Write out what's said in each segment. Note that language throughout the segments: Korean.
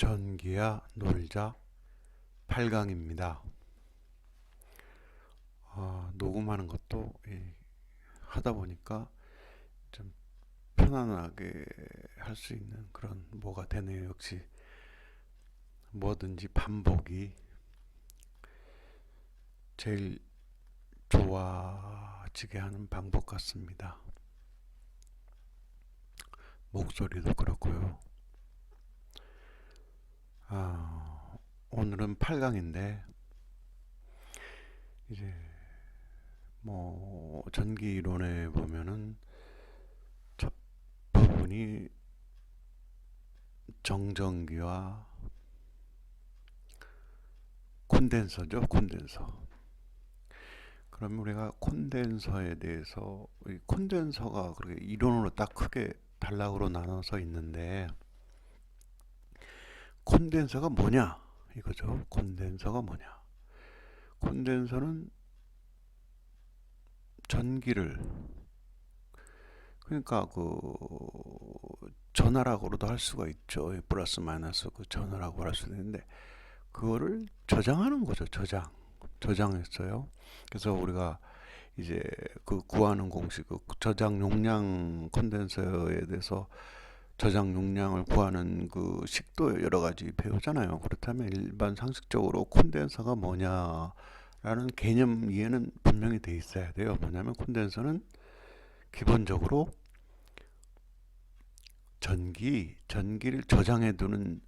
전기야 놀자 8강입니다. 녹음하는 것도 하다 보니까 좀 편안하게 할 수 있는 그런 뭐가 되네요. 역시 뭐든지 반복이 제일 좋아지게 하는 방법 같습니다. 목소리도 그렇고요. 오늘은 8강인데 이제 뭐 전기 이론에 보면은 첫 부분이 정전기와 콘덴서죠. 콘덴서. 그럼 우리가 콘덴서에 대해서 이 콘덴서가 그렇게 이론으로 딱 크게 단락으로 나눠서 있는데 콘덴서가 뭐냐 이거죠. 콘덴서가 뭐냐. 콘덴서는 전기를 그러니까 그 전하락으로도 할 수가 있죠. 플러스 마이너스 그 전하라고 할 수 있는데 그거를 저장하는 거죠. 저장했어요. 그래서 우리가 이제 그 구하는 공식, 그 저장 용량 콘덴서에 대해서 저장 용량을 구하는 그 식도 여러 가지 배우잖아요. 그렇다면 일반 상식적으로 콘덴서가 뭐냐라는 개념 이해는 분명히 돼 있어야 돼요. 뭐냐면 콘덴서는 기본적으로 전기를 저장해 두는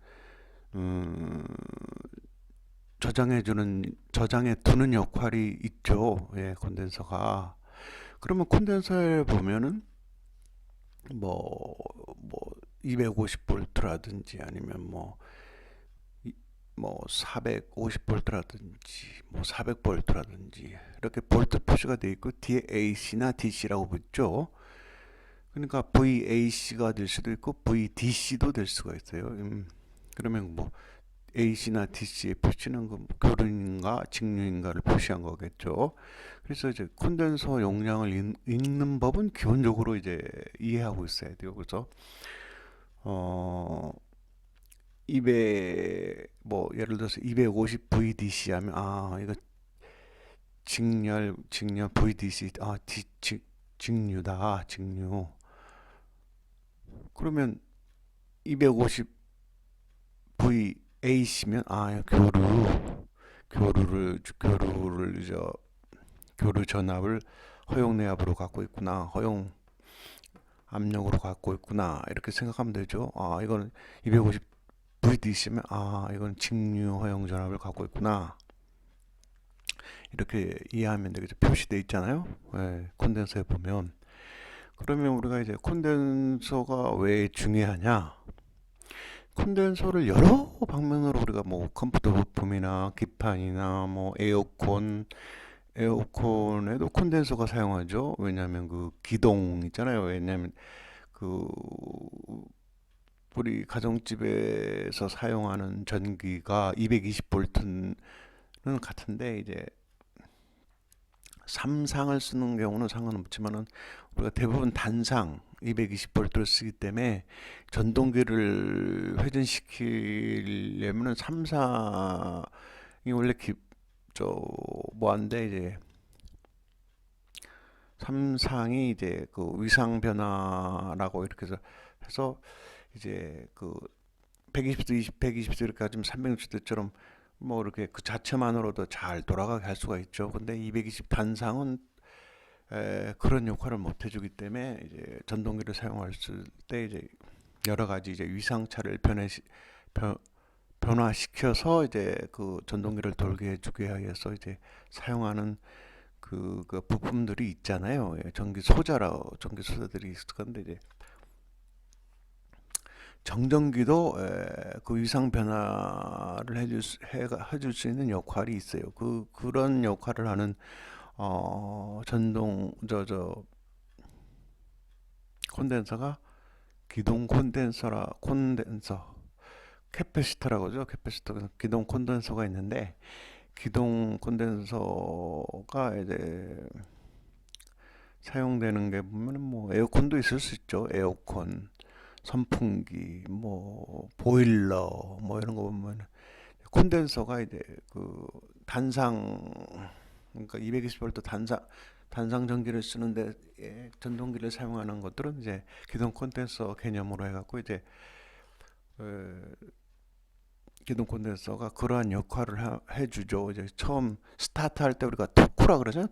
저장해 두는 역할이 있죠. 예, 콘덴서가. 그러면 콘덴서에 보면은 뭐 250볼트라든지 아니면 뭐 450볼트라든지 뭐 400볼트라든지 이렇게 볼트 표시가 되어 있고 뒤에 AC나 DC라고 붙죠. 그러니까 VAC가 될 수도 있고 VDC도 될 수가 있어요. 그러면 뭐 AC나 DC의 표시는 그 교륜인가 직류인가를 표시한 거겠죠. 그래서 이제 콘덴서 용량을 읽는 법은 기본적으로 이제 이해하고 있어야 돼요. 그래서 200 뭐 예를 들어서 250 VDC 하면 이거 직렬 VDC 직류다 직류. 그러면 250 VAC면 교류를 이제 교류 전압을 허용 내압으로 갖고 있구나. 허용 압력으로 갖고 있구나. 이렇게 생각하면 되죠. 이건 250 VDC면 이건 직류 허용 전압을 갖고 있구나. 이렇게 이해하면 되겠죠. 표시되어 있잖아요. 네, 콘덴서에 보면. 그러면 우리가 이제 콘덴서가 왜 중요하냐? 콘덴서를 여러 방면으로 우리가 뭐 컴퓨터 부품이나 기판이나 뭐 에어컨에도 콘덴서가 사용하죠. 왜냐하면 그 기동 있잖아요. 왜냐하면 그 우리 가정집에서 사용하는 전기가 220볼트는 같은데 이제 3상을 쓰는 경우는 상관없지만은 우리가 대부분 단상 220볼트를 쓰기 때문에 전동기를 회전시키려면은 3상이 원래 뭐한데 이제 3상이 이제 그 위상 변화라고 이렇게 해서 이제 그 120도, 120도 이렇게 하면 360도처럼 뭐 이렇게 그 자체만으로도 잘 돌아가게 할 수가 있죠. 근데 220 단상은 그런 역할을 못 해주기 때문에 이제 전동기를 사용할 때 이제 여러 가지 이제 위상차를 변화시켜서 이제 그 전동기를 돌게 해주기 위해서 이제 사용하는 그 부품들이 있잖아요. 전기 소자들이 있을 건데 이제 정전기도 그 위상 변화를 해줄 수 있는 역할이 있어요. 그런 역할을 하는 콘덴서가 기동 콘덴서 캐패시터라고 하죠. 캐패시터 기동 콘덴서가 있는데 기동 콘덴서가 이제 사용되는 게 보면은 뭐 에어컨도 있을 수 있죠. 에어컨 선풍기, 뭐 보일러, 뭐 이런 거 보면 콘덴서가 이제 그 단상, 그러니까 220V 단상 전기를 쓰는데 전동기를 사용하는 것들은 이제 기동 콘덴서 개념으로 해갖고 이제 어, 기동 콘덴서가 그러한 역할을 해주죠. 이제 처음 스타트 할 때 우리가 토크라 그러잖아요.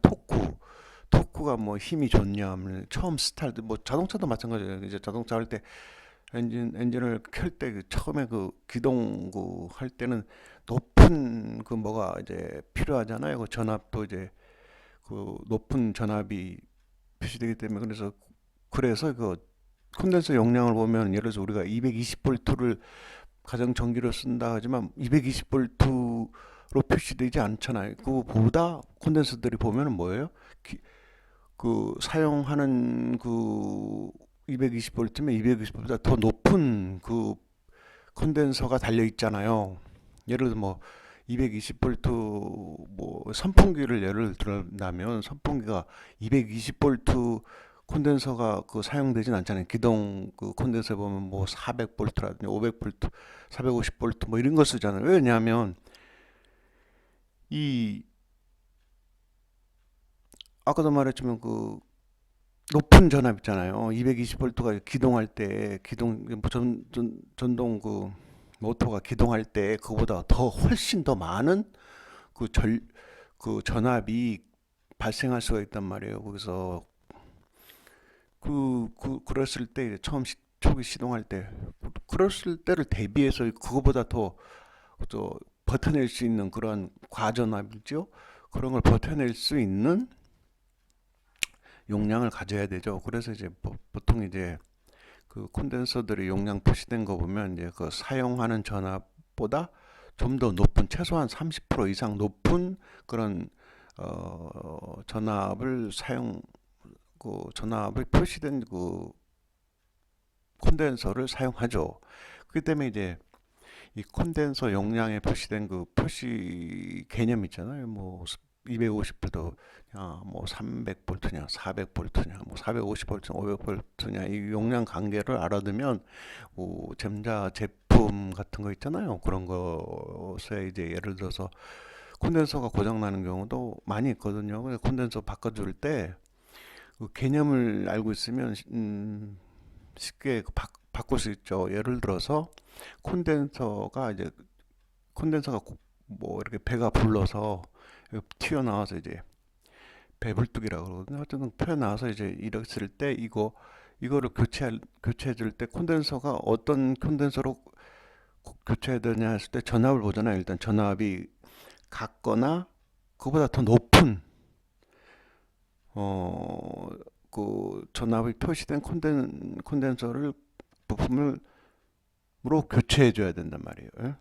토크가 뭐 힘이 좋냐 하면 처음 스타트, 뭐 자동차도 마찬가지예요. 이제 자동차 할 때 엔진을 켤 때 처음에 그 기동 할 때는 높은 그 뭐가 이제 필요하잖아요. 그 전압도 이제 그 높은 전압이 표시되기 때문에, 그래서 그 콘덴서 용량을 보면 예를 들어서 우리가 220V를 가정 전기로 쓴다 하지만 220V로 표시되지 않잖아요. 그보다 콘덴서들이 보면은 뭐예요? 그 사용하는 그 220V면 220V보다 더 높은 그 콘덴서가 달려 있잖아요. 예를 들어 뭐 220V 뭐 선풍기를 예를 들면 선풍기가 220V 콘덴서가 그 사용되진 않잖아요. 기동 그 콘덴서 보면 뭐 400V라든지 500V, 450V 뭐 이런 거 쓰잖아요. 왜냐하면 이 아까도 말했지만 그 높은 전압 있잖아요. 220V가 기동할 때 전동 그 모터가 기동할 때 그보다 더 훨씬 더 많은 그 그 전압이 발생할 수가 있단 말이에요. 그래서 그랬을 때 초기 시동할 때 그랬을 때를 대비해서 그거보다 더 버텨낼 수 있는 그런 과전압이죠. 그런 걸 버텨낼 수 있는 용량을 가져야 되죠. 그래서 이제 보통 이제 그 콘덴서들이 용량 표시된 거 보면 이제 그 사용하는 전압보다 좀 더 높은, 최소한 30% 이상 높은 그런 전압을 전압을 표시된 그 콘덴서를 사용하죠. 그렇기 때문에 이제 이 콘덴서 용량에 표시된 그 표시 개념 있잖아요. 뭐 250V도 뭐 300V냐, 400V냐, 뭐 450V냐, 500V냐 이 용량 관계를 알아두면 전자 제품 같은 거 있잖아요. 그런 것에 이제 예를 들어서 콘덴서가 고장 나는 경우도 많이 있거든요. 그래서 콘덴서 바꿔줄 때 그 개념을 알고 있으면 쉽게 바꿀 수 있죠. 예를 들어서 콘덴서가 이제 콘덴서가 뭐 이렇게 배가 불러서 튀어나와서 이제 배불뚝이라고 그러거든요. 어쨌든 튀어나와서 이제 이랬을 때 이거를 교체해 줄 때 콘덴서가 어떤 콘덴서로 교체해야 되냐 했을 때 전압을 보잖아요. 일단 전압이 같거나 그보다 더 높은 그 전압이 표시된 콘덴서를 부품으로 교체해 줘야 된단 말이에요. 예?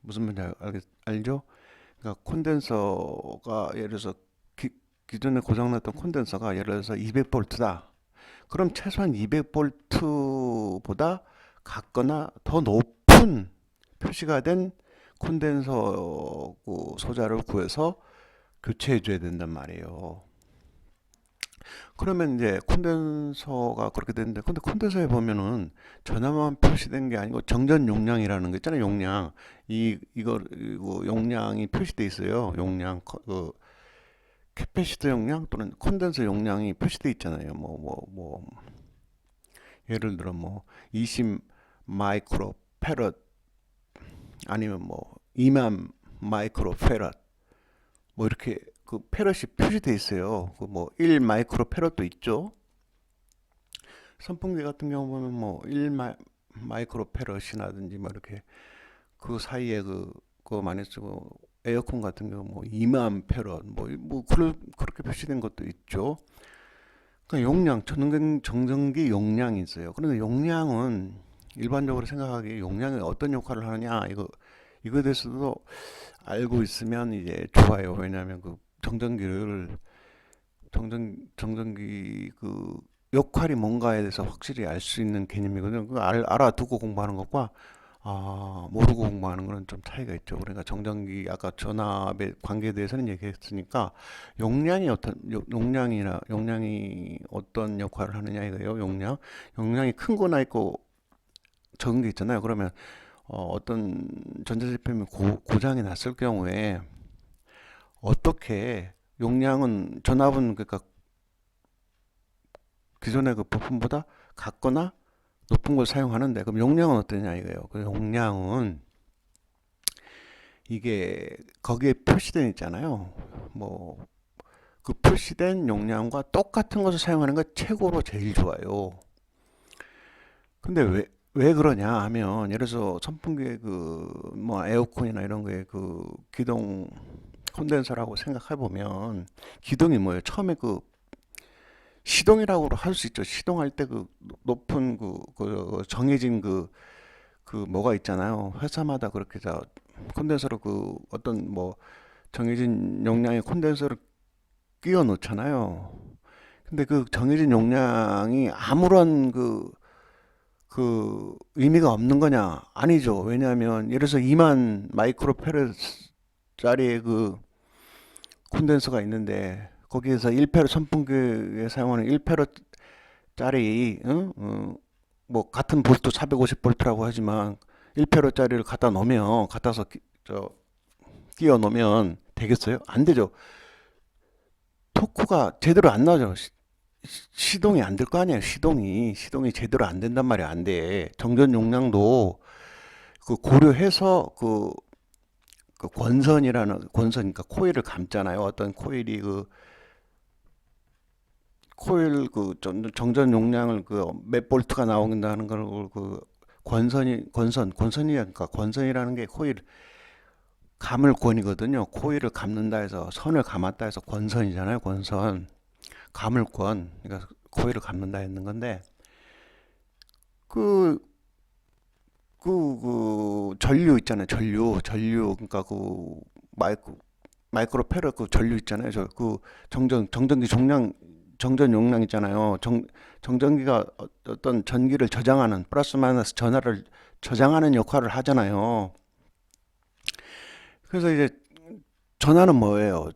무슨 말인지 알죠? 그러니까 콘덴서가 예를 들어서 기존에 고장났던 콘덴서가 예를 들어서 200V다. 그럼 최소한 200V보다 같거나 더 높은 표시가 된 콘덴서 소자를 구해서 교체해 줘야 된단 말이에요. 그러면 이제 콘덴서가 그렇게 되는데, 근데 콘덴서에 보면은 전압만 표시된 게 아니고 정전 용량이라는 거 있잖아요. 용량. 이거 용량이 표시돼 있어요. 용량, 캐패시터 용량 또는 콘덴서 용량이 표시돼 있잖아요. 예를 들어 뭐 20 마이크로 페럿 아니면 뭐 2만 마이크로 페럿 뭐 이렇게 그 페럿이 표시돼 있어요. 그 뭐 1 마이크로 페럿도 있죠. 선풍기 같은 경우 보면 뭐 1 마이크로 페럿이라든지 뭐 이렇게 그 사이에 그거 많이 쓰고, 에어컨 같은 경우 뭐 2만 페럿 그렇게 표시된 것도 있죠. 그러니까 용량, 정전기 용량이 있어요. 그런데 용량은 일반적으로 생각하기에 용량이 어떤 역할을 하느냐 이거에 대해서도 알고 있으면 이제 좋아요. 왜냐하면 그 정전기 그 역할이 뭔가에 대해서 확실히 알 수 있는 개념이거든요. 알아두고 공부하는 것과 모르고 공부하는 거는 좀 차이가 있죠. 그러니까 정전기 아까 전압의 관계에 대해서는 얘기했으니까 용량이 어떤 역할을 하느냐 이거예요. 용량이 큰 거나 있고 적은 게 있잖아요. 그러면 어떤 전자제품이 고장이 났을 경우에 어떻게 용량은 전압은 그러니까 기존의 그 부품보다 같거나 높은 걸 사용하는데 그럼 용량은 어떠냐 이거예요. 그 용량은 이게 거기에 표시된 있잖아요. 뭐 그 표시된 용량과 똑같은 것을 사용하는 게 최고로 제일 좋아요. 근데 왜 그러냐 하면 예를 들어서 선풍기의 그 뭐 에어컨이나 이런 거에 그 기동 콘덴서라고 생각해 보면 기동이 뭐예요? 처음에 그 시동이라고 할 수 있죠. 시동할 때 그 높은 그 정해진 그 뭐가 있잖아요. 회사마다 그렇게 다 콘덴서로 그 어떤 뭐 정해진 용량의 콘덴서를 끼워 놓잖아요. 근데 그 정해진 용량이 아무런 그 의미가 없는 거냐? 아니죠. 왜냐하면 예를 들어서 2만 마이크로페르짜리의 그 콘덴서가 있는데 거기에서 1페르 선풍기에 사용하는 1페르짜리 뭐 같은 볼트 450볼트라고 하지만 1페르짜리를 갖다서 끼워 놓으면 되겠어요? 안 되죠. 토크가 제대로 안 나죠. 시동이 안 될 거 아니에요. 시동이 제대로 안 된단 말이야. 안 돼. 정전 용량도 그 고려해서 그 권선 그러니까 코일을 감잖아요. 어떤 코일이 그 코일 그 정전 용량을 그 몇 볼트가 나온다는 걸 그 권선이니까 권선이라는 게 코일 감을 권이거든요. 코일을 감는다 해서 선을 감았다 해서 권선이잖아요. 권선 감을 권 그러니까 코일을 감는다 했는 건데 그 전류 있잖아요. 전류 그러니까 그 마이크로페르 그 전류 있잖아요. 저 그 정전기 정전 용량 있잖아요. 정전기가 어떤 전기를 저장하는 플러스 마이너스 전하를 저장하는 역할을 하잖아요. 그래서 이제 전하는 뭐예요?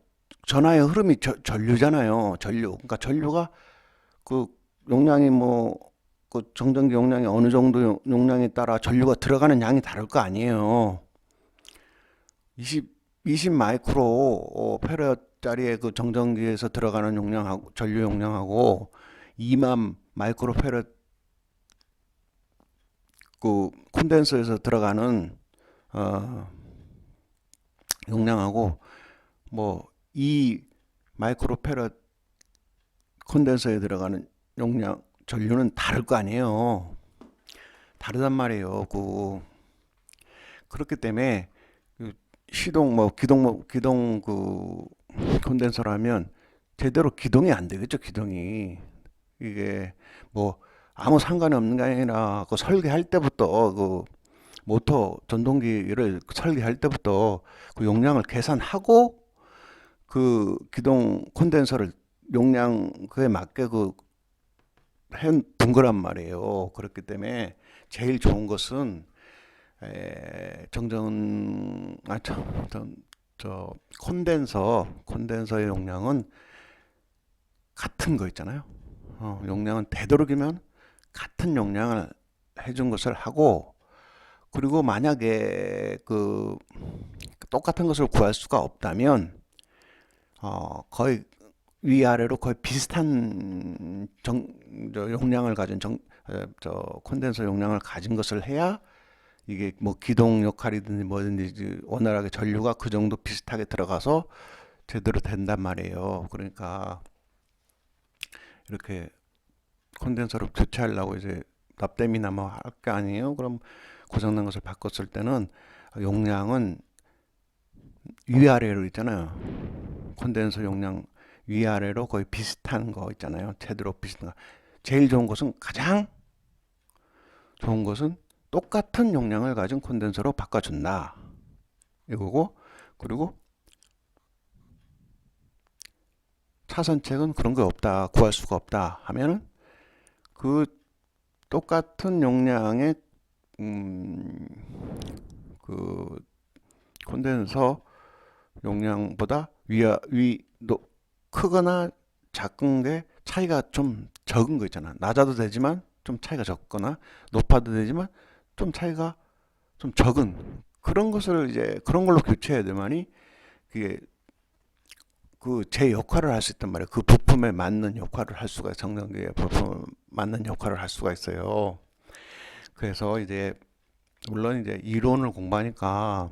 전하의 흐름이 전류잖아요. 전류. 그러니까 전류가 그 용량이 뭐 그 정전기 용량이 어느 정도 용량에 따라 전류가 들어가는 양이 다를 거 아니에요. 20 마이크로 페르짜리의 그 정전기에서 들어가는 용량하고 전류 용량하고 2만 마이크로 페르 그 콘덴서에서 들어가는 어, 용량하고 뭐 2 마이크로 페르 콘덴서에 들어가는 용량 전류는 다를 거 아니에요. 다르단 말이에요. 그렇기 때문에 그 기동 그 콘덴서라면 제대로 기동이 안 되겠죠. 기동이 이게 뭐 아무 상관이 없는 게 아니라 그 설계할 때부터 그 모터 전동기를 설계할 때부터 그 용량을 계산하고 그 기동 콘덴서를 용량 그에 맞게 둔 거란 말이에요. 그렇기 때문에 제일 좋은 것은 정전 저 콘덴서의 용량은 같은 거 있잖아요. 용량은 되도록이면 같은 용량을 해준 것을 하고 그리고 만약에 그 똑같은 것을 구할 수가 없다면 거의 위아래로 거의 비슷한 용량을 가진 콘덴서 용량을 가진 것을 해야 이게 뭐 기동 역할이든지 뭐든지 원활하게 전류가 그 정도 비슷하게 들어가서 제대로 된단 말이에요. 그러니까 이렇게 콘덴서를 교체하려고 이제 납땜이나 뭐 할 게 아니에요. 그럼 고장난 것을 바꿨을 때는 용량은 위아래로 있잖아요. 콘덴서 용량 위아래로 거의 비슷한 거 있잖아요. 제대로 비슷한 거. 제일 좋은 것은 가장 좋은 것은 똑같은 용량을 가진 콘덴서로 바꿔준다. 이거고 그리고 차선책은 그런 게 없다. 구할 수가 없다 하면은 그 똑같은 용량의 그 콘덴서 용량보다 크거나 작은 게 차이가 좀 적은 거 있잖아. 낮아도 되지만 좀 차이가 적거나 높아도 되지만 좀 차이가 좀 적은 그런 것을 이제 그런 걸로 교체해야 되만이 그게 그 제 역할을 할 수 있단 말이에요. 그 부품에 맞는 역할을 할 수가 정전기의 부품에 맞는 역할을 할 수가 있어요. 그래서 이제 물론 이제 이론을 공부하니까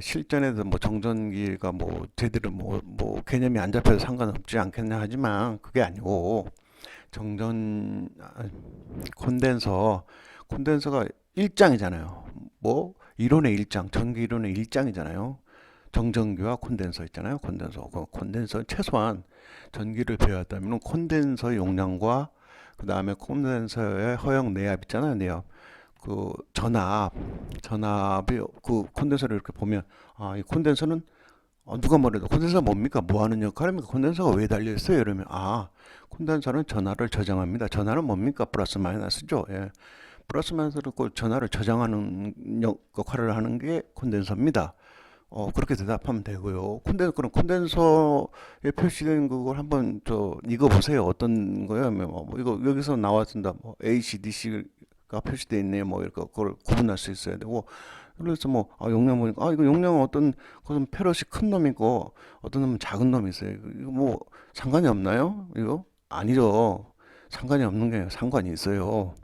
실전에도 뭐 정전기가 뭐 제대로 뭐 개념이 안 잡혀도 상관없지 않겠냐 하지만 그게 아니고 정전 콘덴서가 일장이잖아요. 뭐 이론의 일장, 전기 이론의 일장이잖아요. 정전기와 콘덴서 있잖아요. 콘덴서. 그 콘덴서 최소한 전기를 배웠다면 콘덴서 용량과 그 다음에 콘덴서의 허용 내압 있잖아요. 내압. 그 전압이 그 콘덴서를 이렇게 보면 이 콘덴서는 누가 뭐래도 콘덴서가 뭡니까? 뭐 하는 역할입니까? 콘덴서가 왜 달려 있어요? 이러면 콘덴서는 전하를 저장합니다. 전하는 뭡니까? 플러스 마이너스죠. 예. 플러스 마이너스를 그 전하를 저장하는 역할을 하는 게 콘덴서입니다. 그렇게 대답하면 되고요. 그럼 콘덴서에 표시된 그걸 한번 읽어 보세요. 어떤 거예요? 뭐 이거 여기서 나왔습니다. 뭐 ACDC가 표시되어 있네요. 뭐 이렇게 그걸 구분할 수 있어야 되고. 그래서 뭐 용량 보니까 이거 용량은 어떤 것은 페럿이 큰 놈이고 어떤 놈은 작은 놈이 있어요. 이거 뭐 상관이 없나요? 이거 아니죠. 상관이 없는 게 아니라 상관이 있어요.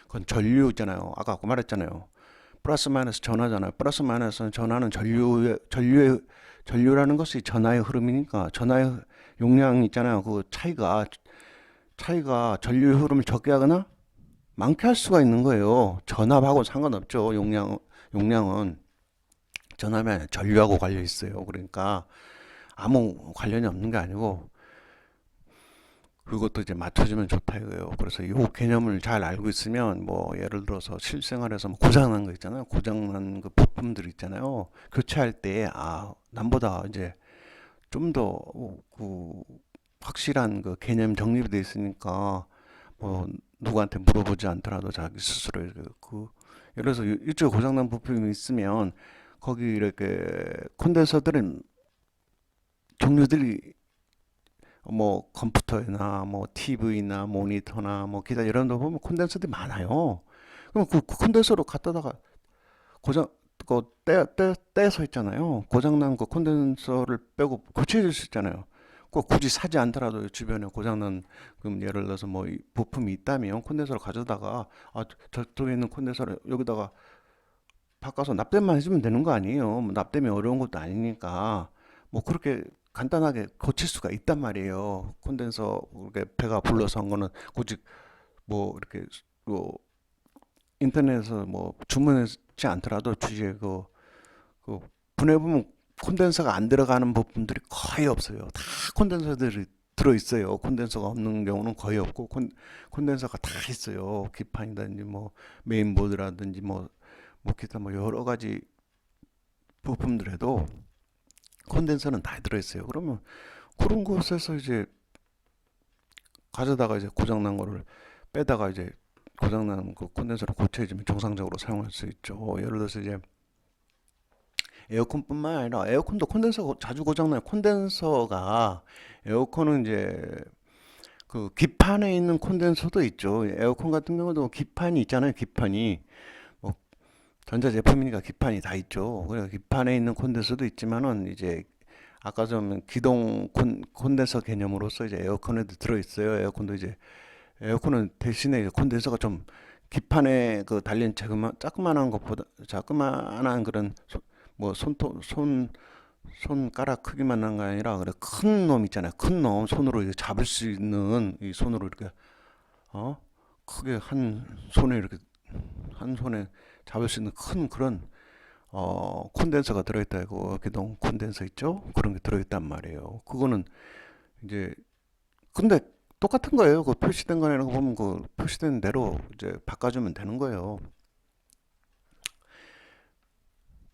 그건 전류 있잖아요. 아까 그 말했잖아요. 플러스 마이너스 전하잖아요. 플러스 마이너스는 전하는 전류라는 것이 전하의 흐름이니까 전하의 용량 있잖아요. 그 차이가 전류의 흐름을 적게 하거나 많게 할 수가 있는 거예요. 전압하고 상관없죠. 용량은 전압이 아니라 전류하고 관련 있어요. 그러니까 아무 관련이 없는 게 아니고 그것도 이제 맞춰주면 좋다 이거예요. 그래서 이 개념을 잘 알고 있으면 뭐 예를 들어서 실생활에서 뭐 고장난 거 있잖아요. 고장난 그 부품들 있잖아요. 교체할 때 남보다 이제 좀 더 그 확실한 그 개념 정립이 돼 있으니까 뭐 누구한테 물어보지 않더라도 자기 스스로 예를 들어서 이쪽 고장난 부품이 있으면 거기 이렇게 콘덴서들은 종류들이 뭐 컴퓨터나 뭐 TV나 모니터나 뭐 기타 이런 데 보면 콘덴서들이 많아요. 그럼 그 콘덴서로 갖다다가 고장 떼서 있잖아요. 고장난 그 콘덴서를 빼고 교체해 줄 수 있잖아요. 꼭 굳이 사지 않더라도 주변에 고장난 그럼 예를 들어서 뭐 부품이 있다면 콘덴서를 가져다가 저쪽에 있는 콘덴서를 여기다가 바꿔서 납땜만 해주면 되는 거 아니에요. 뭐 납땜이 어려운 것도 아니니까 뭐 그렇게 간단하게 고칠 수가 있단 말이에요. 콘덴서 이렇게 배가 불러서 한 거는 굳이 뭐 이렇게 뭐 인터넷에서 뭐 주문하지 않더라도 주위에 그 분해보면 콘덴서가 안 들어가는 부품들이 거의 없어요. 다 콘덴서들이 들어있어요. 콘덴서가 없는 경우는 거의 없고 콘덴서가 다 있어요. 기판이라든지 뭐 메인보드라든지 뭐 기타 뭐 여러 가지 부품들에도 콘덴서는 다 들어있어요. 그러면 그런 곳에서 이제 가져다가 이제 고장난 거를 빼다가 이제 고장난 그 콘덴서를 고쳐주면 정상적으로 사용할 수 있죠. 예를 들어서 이제 에어컨뿐만 아니라 에어컨도 콘덴서가 자주 고장나요. 콘덴서가 에어컨은 이제 그 기판에 있는 콘덴서도 있죠. 에어컨 같은 경우도 기판이 있잖아요. 기판이 뭐 전자제품이니까 기판이 다 있죠. 그래서 기판에 있는 콘덴서도 있지만은 이제 아까 좀 기동 콘덴서 개념으로서 이제 에어컨에도 들어 있어요. 에어컨은 대신에 이제 콘덴서가 좀 기판에 그 달린 자그마한 것보다 자그마한 그런 뭐 손가락 크기만 한 게 아니라 그래 큰 놈 있잖아요. 큰 놈 손으로 이제 잡을 수 있는 이 손으로 이렇게 어 크게 한 손에 잡을 수 있는 큰 그런 콘덴서가 들어있다고 기동 콘덴서 있죠? 그런 게 들어있단 말이에요. 그거는 이제 근데 똑같은 거예요. 그 표시된 거나 이런 거 보면 그 표시된 대로 이제 바꿔주면 되는 거예요.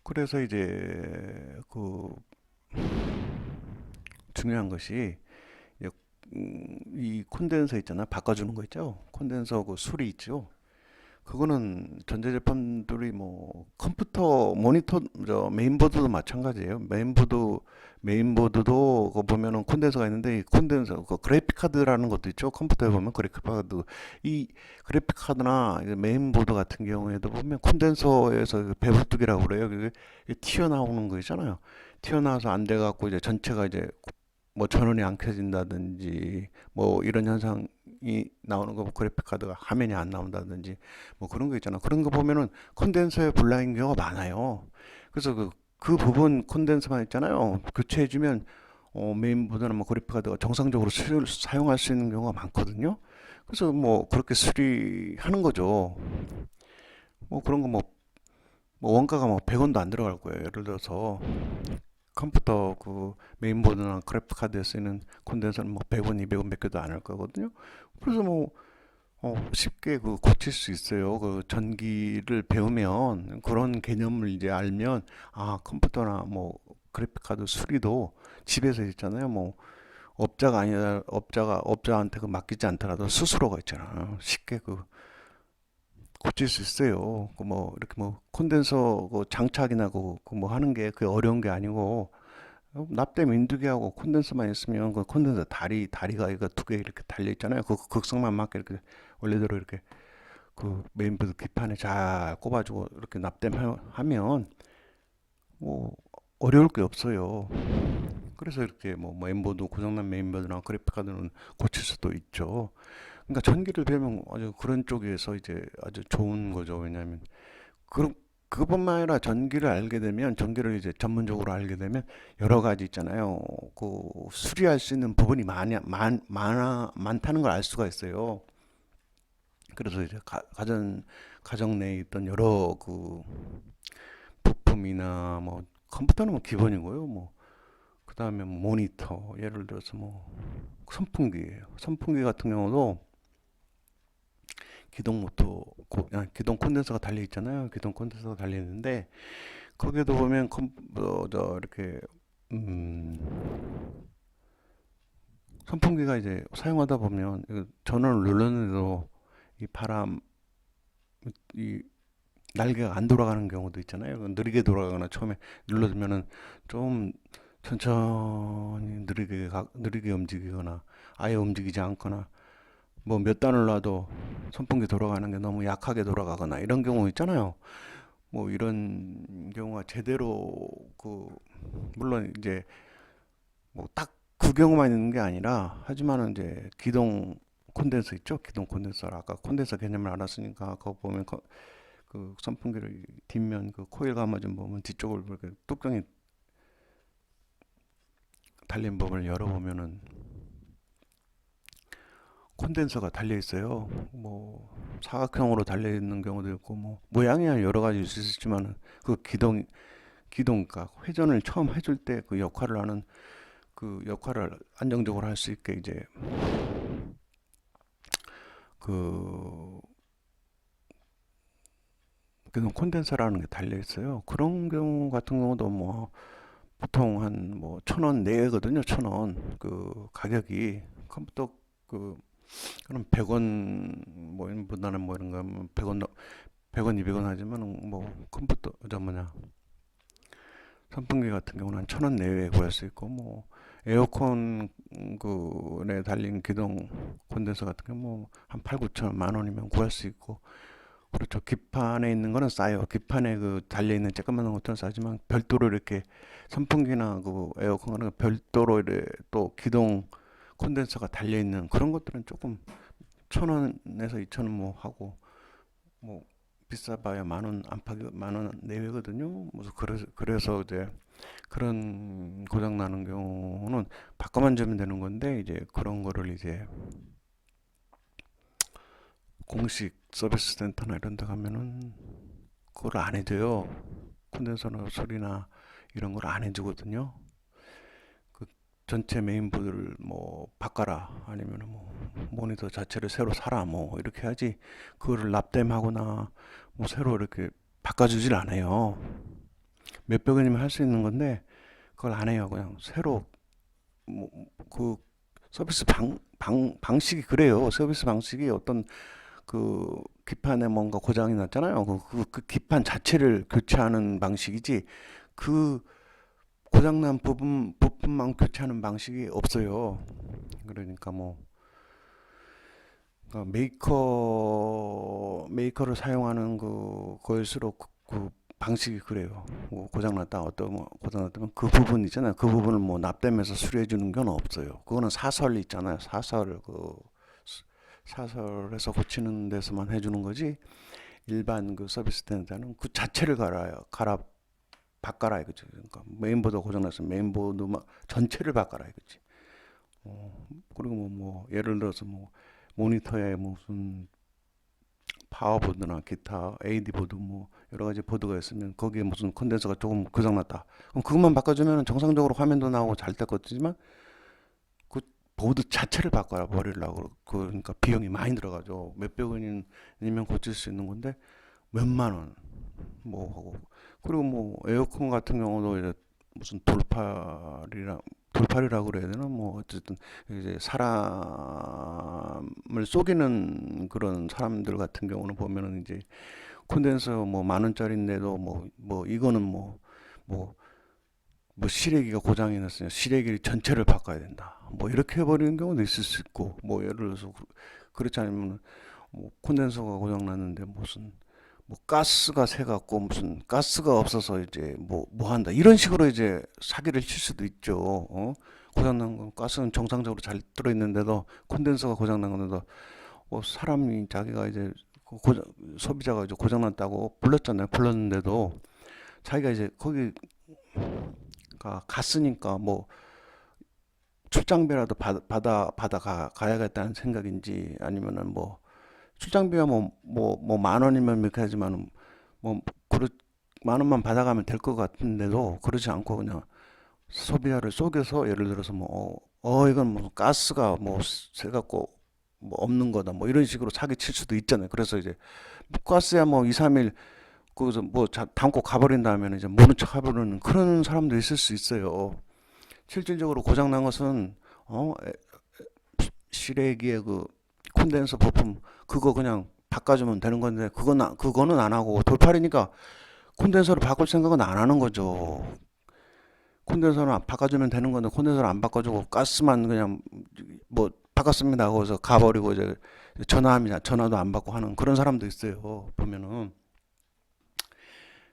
그래서 이제 그 중요한 것이 이 콘덴서 있잖아. 바꿔주는 거 있죠. 콘덴서 그 술이 있죠. 그거는 전자제품들이 뭐 컴퓨터 모니터 저 메인보드도 마찬가지예요. 메인보드도 그거 보면은 콘덴서가 있는데 이 콘덴서 그 그래픽 카드라는 것도 있죠. 컴퓨터에 보면 그래픽 카드 이 그래픽 카드나 이제 메인보드 같은 경우에도 보면 콘덴서에서 그 배불뚝이라고 그래요. 그게 튀어나오는 거 있잖아요. 튀어나와서 안 돼 갖고 이제 전체가 이제 뭐 전원이 안 켜진다든지 뭐 이런 현상이 나오는 거, 뭐 그래픽 카드가 화면이 안 나온다든지 뭐 그런 거 있잖아. 그런 거 보면은 콘덴서에 불량인 경우가 많아요. 그래서 그 부분 콘덴서만 있잖아요. 교체해주면 메인보드나 뭐 그래픽 카드가 정상적으로 사용할 수 있는 경우가 많거든요. 그래서 뭐 그렇게 수리하는 거죠. 뭐 그런 거 뭐 원가가 뭐 100원도 안 들어갈 거예요. 예를 들어서 컴퓨터 그 메인보드나 그래픽 카드에 쓰이는 콘덴서는 뭐 100원, 200원 몇 개도 안 할 거거든요. 그래서 뭐 쉽게 그 고칠 수 있어요. 그 전기를 배우면 그런 개념을 이제 알면 아 컴퓨터나 뭐 그래픽 카드 수리도 집에서 있잖아요. 뭐 업자가 아니라 업자한테 그 맡기지 않더라도 스스로가 있잖아요. 쉽게 그 고칠 수 있어요. 그 뭐 이렇게 뭐 콘덴서 그 장착이나 그뭐 하는 게 그 어려운 게 아니고 납땜 인두기하고 콘덴서만 있으면 그 콘덴서 다리가 이거 두 개 이렇게 달려 있잖아요. 그 극성만 맞게 이렇게 원래대로 이렇게 그 메인보드 기판에 잘 꼽아주고 이렇게 납땜하면 뭐 어려울 게 없어요. 그래서 이렇게 뭐 메인보드 고장난 메인보드나 그래픽 카드는 고칠 수도 있죠. 그러니까 전기를 배우면 아주 그런 쪽에서 이제 아주 좋은 거죠. 왜냐하면 그 그것뿐만 아니라 전기를 이제 전문적으로 알게 되면 여러 가지 있잖아요. 그 수리할 수 있는 부분이 많다는 걸 알 수가 있어요. 그래서 이제 가정 내에 있던 여러 그 부품이나 뭐 컴퓨터는 뭐 기본이고요. 뭐 그다음에 뭐 모니터 예를 들어서 뭐 선풍기예요. 선풍기 같은 경우도 기동 콘덴서가 달려 있잖아요. 기동 콘덴서가 달려 있는데 거기에도 보면 이렇게 음, 선풍기가 이제 사용하다 보면 전원을 눌렀는데도 이 바람 이 날개가 안 돌아가는 경우도 있잖아요. 느리게 돌아가거나 처음에 눌러주면은 좀 천천히 느리게 움직이거나 아예 움직이지 않거나 뭐 몇 단을 놔도 선풍기 돌아가는 게 너무 약하게 돌아가거나 이런 경우 있잖아요. 뭐 이런 경우가 제대로 물론 이제 뭐 딱 그 경우만 있는 게 아니라 하지만은 이제 기동 콘덴서 있죠? 기동 콘덴서 아까 콘덴서 개념을 알았으니까 그거 보면 그 선풍기를 뒷면 그 코일 감아 좀 보면 뒤쪽을 이렇게 뚜껑이 달린 부분을 열어보면은 콘덴서가 달려 있어요. 뭐 사각형으로 달려 있는 경우도 있고 뭐 모양이 여러 가지 있을 수 있지만 그 그러니까 회전을 처음 해줄 때 그 역할을 하는 그 역할을 안정적으로 할 수 있게 이제 그 그런 콘덴서라는 게 달려 있어요. 그런 경우 같은 경우도 뭐 보통 한 뭐 1,000원 내외거든요. 1,000원 그 가격이 컴퓨터 그 그럼 100원 뭐 보다는 뭐 이런 거 100원 200원 하지만 뭐 컴퓨터 저 뭐냐 선풍기 같은 경우는 한 1,000원 내외에 구할 수 있고 뭐 에어컨 그에 달린 기동 콘덴서 같은 경우 뭐한 8, 9천 만 원이면 구할 수 있고 그렇죠. 기판에 있는 거는 싸요. 기판에 그 달려 있는 조그마한 것들은 싸지만 별도로 이렇게 선풍기나 그 에어컨 같은 거 별도로 이렇게 또 기동 콘덴서가 달려 있는 그런 것들은 조금 1,000원에서 2,000원 뭐 하고 뭐 비싸봐야 만 원 안팎 만 원 내외거든요. 그래서 이제 그런 고장 나는 경우는 바꿔만 주면 되는 건데 이제 그런 거를 이제 공식 서비스 센터나 이런 데 가면은 그걸 안 해줘요. 콘덴서나 소리나 이런 걸 안 해주거든요. 그 전체 메인보드를 뭐 바꿔라 아니면 뭐 모니터 자체를 새로 사라 뭐 이렇게 하지 그거를 납땜하거나 뭐 새로 이렇게 바꿔주질 않아요. 몇백 원이면 할 수 있는 건데 그걸 안 해요. 그냥 새로 뭐 그 서비스 방식이 그래요. 서비스 방식이 어떤 그 기판에 뭔가 고장이 났잖아요. 그 기판 자체를 교체하는 방식이지 그 고장난 부품만 교체하는 방식이 없어요. 그러니까 뭐 그러니까 메이커를 사용하는 거일수록 그 방식이 그래요. 뭐 고장났다 어떤 뭐 고장났다면 그 부분 있잖아요. 그 부분을 뭐 납땜해서 수리해 주는 건 없어요. 그거는 사설 있잖아요. 사설에서 고치는 데서만 해주는 거지. 일반 그 서비스 센터는 그 자체를 바꿔라 이거지. 그러니까 메인보드 고장났으면 메인보드 전체를 바꿔라 이거지. 그리고 뭐 예를 들어서 뭐 모니터에 무슨 파워보드나 기타 AD 보드 뭐 여러 가지 보드가 있으면 거기에 무슨 컨덴서가 조금 고장났다. 그럼 그것만 바꿔주면 정상적으로 화면도 나오고 잘 됐거든요. 그 보드 자체를 바꿔 버리려고 그러니까 비용이 많이 들어가죠. 몇백 원이면 고칠 수 있는 건데 몇만 원 뭐 하고. 그리고 뭐 에어컨 같은 경우도 이제 무슨 돌팔이라 그래야 되나 뭐 어쨌든 이제 사람을 속이는 그런 사람들 같은 경우는 보면은 이제 콘덴서 뭐 만 원짜리인데도 뭐 이거는 뭐 실외기가 고장이 났으니 실외기 전체를 바꿔야 된다. 뭐 이렇게 해버리는 경우도 있을 수 있고 뭐 예를 들어서 그렇지 않으면 뭐 콘덴서가 고장 났는데 무슨 뭐 가스가 새갖고 무슨 가스가 없어서 이제 뭐 한다 이런 식으로 이제 사기를 칠 수도 있죠. 고장난 건 가스는 정상적으로 잘 들어있는데도 콘덴서가 고장난 건데도 사람이 자기가 이제 소비자가 이제 고장났다고 불렀는데도 자기가 이제 거기 갔으니까 뭐 출장비라도 가야겠다는 생각인지 아니면은 뭐 출장비가 만 원이면 이렇게 하지만 뭐 그렇 만 원만 받아가면 될 것 같은데도 그러지 않고 그냥 소비자를 속여서 예를 들어서 이건 뭐 가스가 뭐 새갖고 뭐 없는 거다 뭐 이런 식으로 사기 칠 수도 있잖아요. 그래서 이제 가스야 뭐 2, 3일 거기서 뭐 담고 가버린 다음에는 이제 모른 척 해버리는 그런 사람도 있을 수 있어요. 실질적으로 고장난 것은 실외기의 그 콘덴서 부품 그거 그냥 바꿔주면 되는 건데 그거는 안 하고 돌팔이니까 콘덴서를 바꿀 생각은 안 하는 거죠. 콘덴서는 바꿔주면 되는 건데 콘덴서를 안 바꿔주고 가스만 그냥 뭐 바꿨습니다 하고서 가버리고 이제 전화도 안 받고 하는 그런 사람도 있어요. 보면은.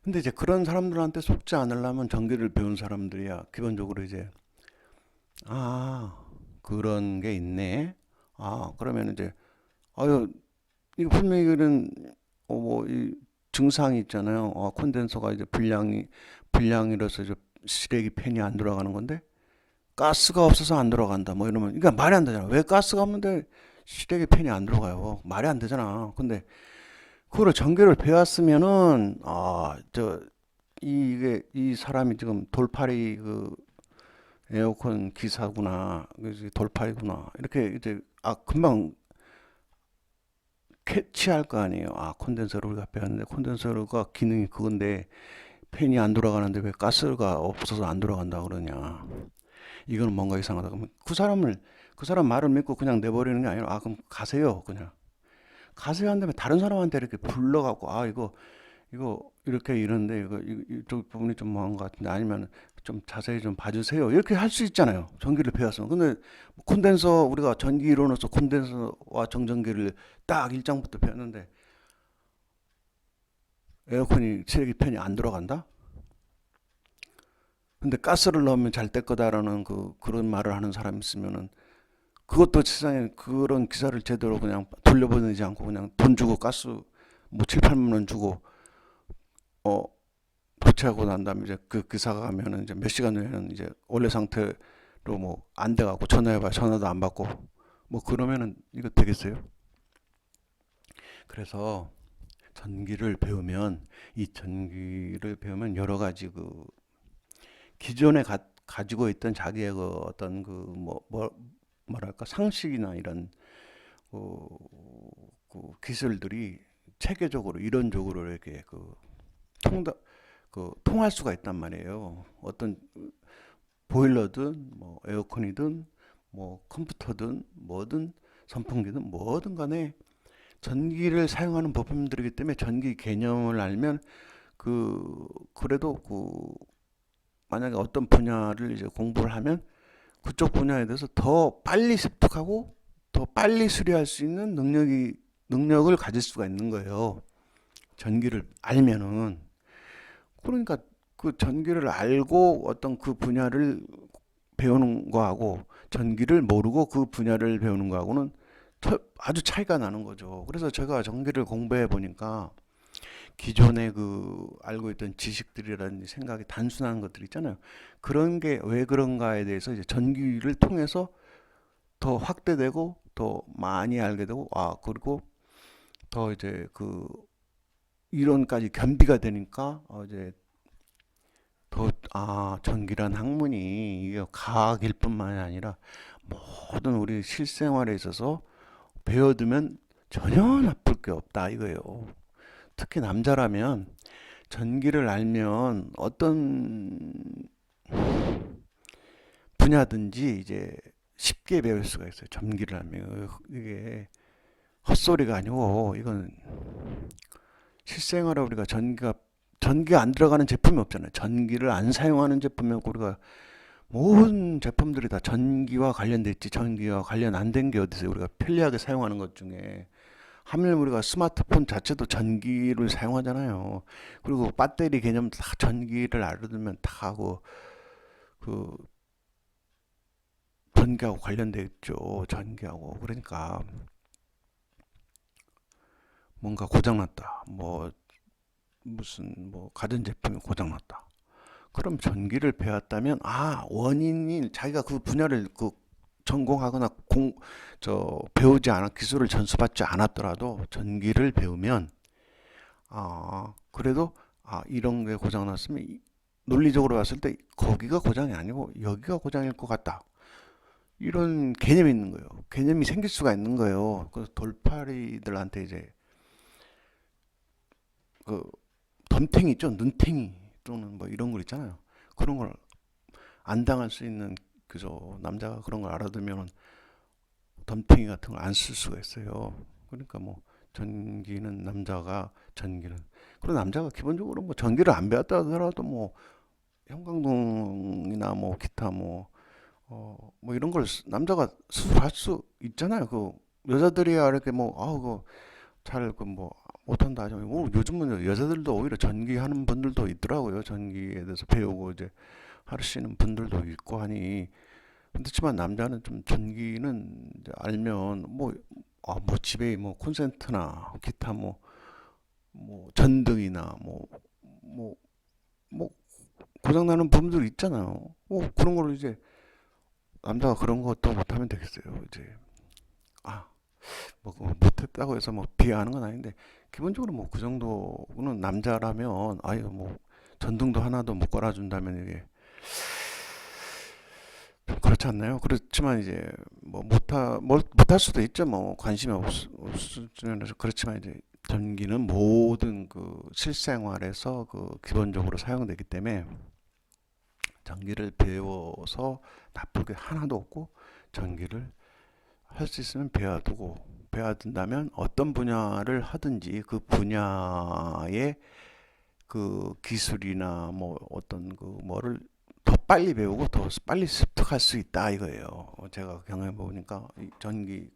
근데 이제 그런 사람들한테 속지 않으려면 전기를 배운 사람들이야 기본적으로 이제 아 그런 게 있네. 그러면 이제 아유 이거 분명히 그런 뭐이 증상이 있잖아요. 콘덴서가 이제 불량이라서 이제 실외기 팬이 안 돌아가는 건데 가스가 없어서 안 돌아간다. 뭐 이러면 그러니까 말이 안 되잖아. 왜 가스가 없는데 실외기 팬이 안 들어가요? 말이 안 되잖아. 근데 그거를 전기를 배웠으면은 이게 이 사람이 지금 돌팔이 그 에어컨 기사구나, 돌팔이구나 이렇게 이제 금방 캐치할 거 아니에요. 콘덴서를 우리가 배웠는데 콘덴서가 기능이 그건데 팬이 안 돌아가는데 왜 가스가 없어서 안 돌아간다 그러냐. 이거는 뭔가 이상하다. 그러면 그 사람 말을 믿고 그냥 내버리는 게 아니라 그럼 가세요. 그냥 가세요 한 다음에 다른 사람한테 이렇게 불러갖고 이거 이렇게 이런데 이쪽 부분이 좀 뭐한 것 같은데 아니면 좀 자세히 좀 봐주세요. 이렇게 할 수 있잖아요. 전기를 배웠으면. 근데 콘덴서 우리가 전기 이론으로서 콘덴서와 정전기를 딱 일장부터 배웠는데 에어컨이 실외기 팬이 안 들어간다? 근데 가스를 넣으면 잘 될 거다라는 그런 말을 하는 사람이 있으면은 그것도 세상에 그런 기사를 제대로 그냥 돌려보내지 않고 그냥 돈 주고 가스 뭐 7, 8만 원 주고 어 교체하고 난 다음에 이제 그 기사가 가면은 이제 몇 시간 후에는 이제 원래 상태로 뭐 안 돼갖고 전화해봐 전화도 안 받고 뭐 그러면은 이거 되겠어요? 그래서 전기를 배우면 여러 가지 기존에 가지고 있던 자기의 어떤 뭐랄까 상식이나 이런 그, 기술들이 체계적으로 이론적으로 이렇게 통할 수가 있단 말이에요. 어떤 보일러든 뭐 에어컨이든 뭐 컴퓨터든 뭐든 선풍기든 뭐든 간에 전기를 사용하는 부품들이기 때문에 전기 개념을 알면 그래도 만약에 어떤 분야를 이제 공부를 하면 그쪽 분야에 대해서 더 빨리 습득하고 더 빨리 수리할 수 있는 능력을 가질 수가 있는 거예요. 전기를 알면은. 그러니까 그 전기를 알고 어떤 그 분야를 배우는 거하고 전기를 모르고 그 분야를 배우는 거하고는 아주 차이가 나는 거죠. 그래서 제가 전기를 공부해 보니까 기존에 알고 있던 지식들이라는 생각이 단순한 것들 있잖아요. 그런 게 왜 그런가에 대해서 이제 전기를 통해서 더 확대되고 더 많이 알게 되고, 그리고 더 이제 이론까지 겸비가 되니까 이제 전기란 학문이 이게 과학일 뿐만이 아니라 모든 우리 실생활에 있어서 배워두면 전혀 나쁠 게 없다 이거예요. 특히 남자라면 전기를 알면 어떤 분야든지 이제 쉽게 배울 수가 있어요. 전기를 알면 이게 헛소리가 아니고 이건 실생활에 우리가 전기 안 들어가는 제품이 없잖아요. 전기를 안 사용하는 제품이 없고 우리가 모든 제품들이 다 전기와 관련돼 있지 전기와 관련 안 된 게 어디 있어요. 우리가 편리하게 사용하는 것 중에 하물 우리가 스마트폰 자체도 전기를 사용하잖아요. 그리고 배터리 개념 다 전기를 알아두면 다 그 전기하고 관련돼 있죠. 전기하고. 그러니까 뭔가 고장났다. 무슨 가전제품이 고장났다. 그럼 전기를 배웠다면 원인이 자기가 그 분야를 전공하거나 배우지 않아 기술을 전수받지 않았더라도 전기를 배우면 그래도 이런 게 고장 났으면 논리적으로 봤을 때 거기가 고장이 아니고 여기가 고장일 것 같다. 이런 개념이 있는 거예요. 개념이 생길 수가 있는 거예요. 그래서 돌팔이들한테 이제 그 덤탱이 있죠, 눈탱이 또는 뭐 이런 걸 있잖아요. 그런 걸 안 당할 수 있는 그저 남자가 그런 걸 알아두면 덤탱이 같은 걸 안 쓸 수가 있어요. 그러니까 전기는 그리고 남자가 기본적으로 전기를 안 배웠다 하더라도 형광등이나 기타 이런 걸 남자가 스스로 할 수 있잖아요. 여자들이야 이렇게 못한다 하죠. 요즘은 여자들도 오히려 전기하는 분들도 있더라고요. 전기에 대해서 배우고 이제 하시는 분들도 있고 하니. 그렇지만 남자는 좀 전기는 이제 알면 집에 콘센트나 기타 전등이나 뭐 고장나는 부분들 있잖아요. 그런 걸 이제 남자가 그런 것도 못하면 되겠어요. 이제 아 못했다고 해서 비하하는 건 아닌데 기본적으로 그 정도는 남자라면 아유 전등도 하나도 못 깔아준다면 이게 좀 그렇지 않나요? 그렇지만 이제 못할 수도 있죠. 관심이 없으면 그렇지만 이제 전기는 모든 실생활에서 기본적으로 사용되기 때문에 전기를 배워서 나쁠 게 하나도 없고 전기를 할 수 있으면 배워둔다면 어떤 분야를 하든지 그 분야의 기술이나 어떤 뭐를 더 빨리 배우고 더 빨리 습득할 수 있다 이거예요. 제가 경험해 보니까 전기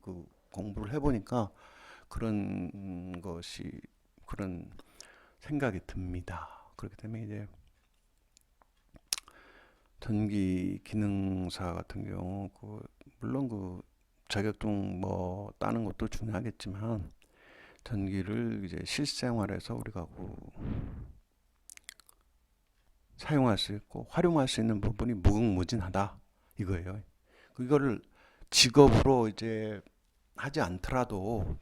공부를 해보니까 그런 생각이 듭니다. 그렇기 때문에 이제 전기 기능사 같은 경우 물론 자격증 따는 것도 중요하겠지만 전기를 이제 실생활에서 우리가 사용할 수 있고 활용할 수 있는 부분이 무궁무진하다 이거예요. 이거를 직업으로 이제 하지 않더라도